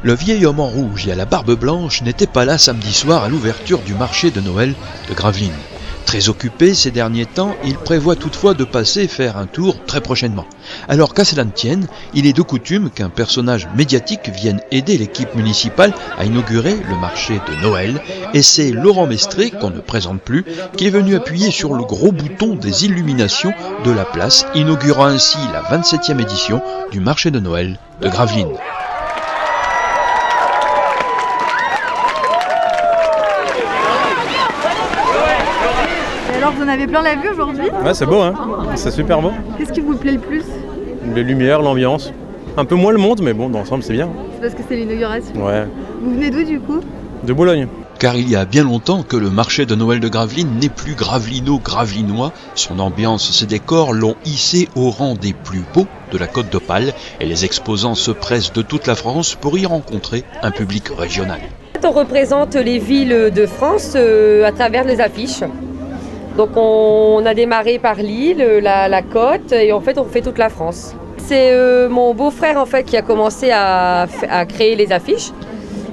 Le vieil homme en rouge et à la barbe blanche n'était pas là samedi soir à l'ouverture du marché de Noël de Gravelines. Très occupé ces derniers temps, il prévoit toutefois de passer faire un tour très prochainement. Alors qu'à cela ne tienne, il est de coutume qu'un personnage médiatique vienne aider l'équipe municipale à inaugurer le marché de Noël, et c'est Laurent Mestré, qu'on ne présente plus, qui est venu appuyer sur le gros bouton des illuminations de la place, inaugurant ainsi la 27e édition du marché de Noël de Gravelines. Alors vous en avez plein la vue aujourd'hui? Ouais, c'est beau, hein, c'est super beau. Qu'est-ce qui vous plaît le plus? Les lumières, l'ambiance. Un peu moins le monde, mais bon, dans l'ensemble, c'est bien. C'est parce que c'est l'inauguration. Ouais. Vous venez d'où du coup? De Boulogne. Car il y a bien longtemps que le marché de Noël de Gravelines n'est plus gravelino-gravelinois. Son ambiance, ses décors l'ont hissé au rang des plus beaux de la Côte d'Opale et les exposants se pressent de toute la France pour y rencontrer un public régional. On représente les villes de France à travers les affiches. Donc on a démarré par Lille, la côte, et en fait on fait toute la France. C'est mon beau-frère en fait qui a commencé à créer les affiches.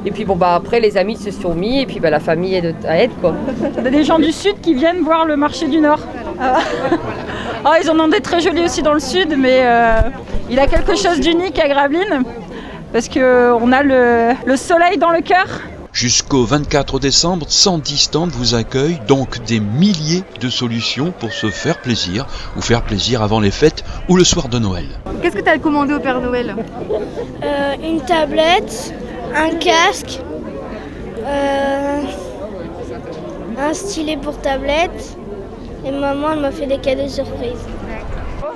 Et puis bon après les amis se sont mis et puis la famille aide quoi. Il y a des gens du sud qui viennent voir le marché du Nord. Ils en ont des très jolis aussi dans le sud, mais il a quelque chose d'unique à Gravelines parce qu'on a le soleil dans le cœur. Jusqu'au 24 décembre, 110 stands vous accueillent, donc des milliers de solutions pour se faire plaisir ou faire plaisir avant les fêtes ou le soir de Noël. Qu'est-ce que tu as commandé au Père Noël? Une tablette, un casque, un stylet pour tablette et maman elle m'a fait des cadeaux surprises.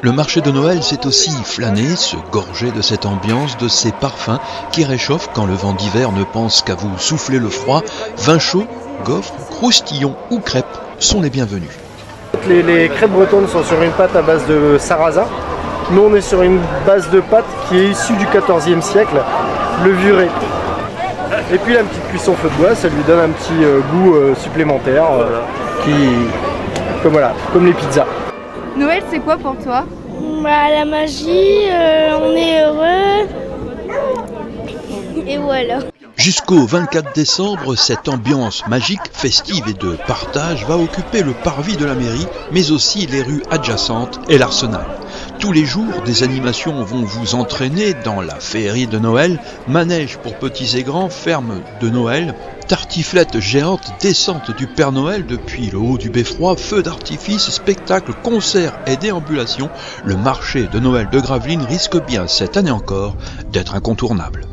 Le marché de Noël, c'est aussi flâner, se gorger de cette ambiance, de ces parfums qui réchauffent quand le vent d'hiver ne pense qu'à vous souffler le froid. Vin chaud, gaufres, croustillons ou crêpes sont les bienvenus. Les crêpes bretonnes sont sur une pâte à base de sarrasin. Nous, on est sur une base de pâte qui est issue du XIVe siècle, levurée. Et puis la petite cuisson feu de bois, ça lui donne un petit goût supplémentaire, comme les pizzas. Noël, c'est quoi pour toi? La magie, on est heureux. Et voilà. Jusqu'au 24 décembre, cette ambiance magique, festive et de partage va occuper le parvis de la mairie, mais aussi les rues adjacentes et l'Arsenal. Tous les jours, des animations vont vous entraîner dans la féerie de Noël, manège pour petits et grands, ferme de Noël, tartiflette géante, descente du Père Noël depuis le haut du beffroi, feux d'artifice, spectacles, concerts et déambulations. Le marché de Noël de Gravelines risque bien cette année encore d'être incontournable.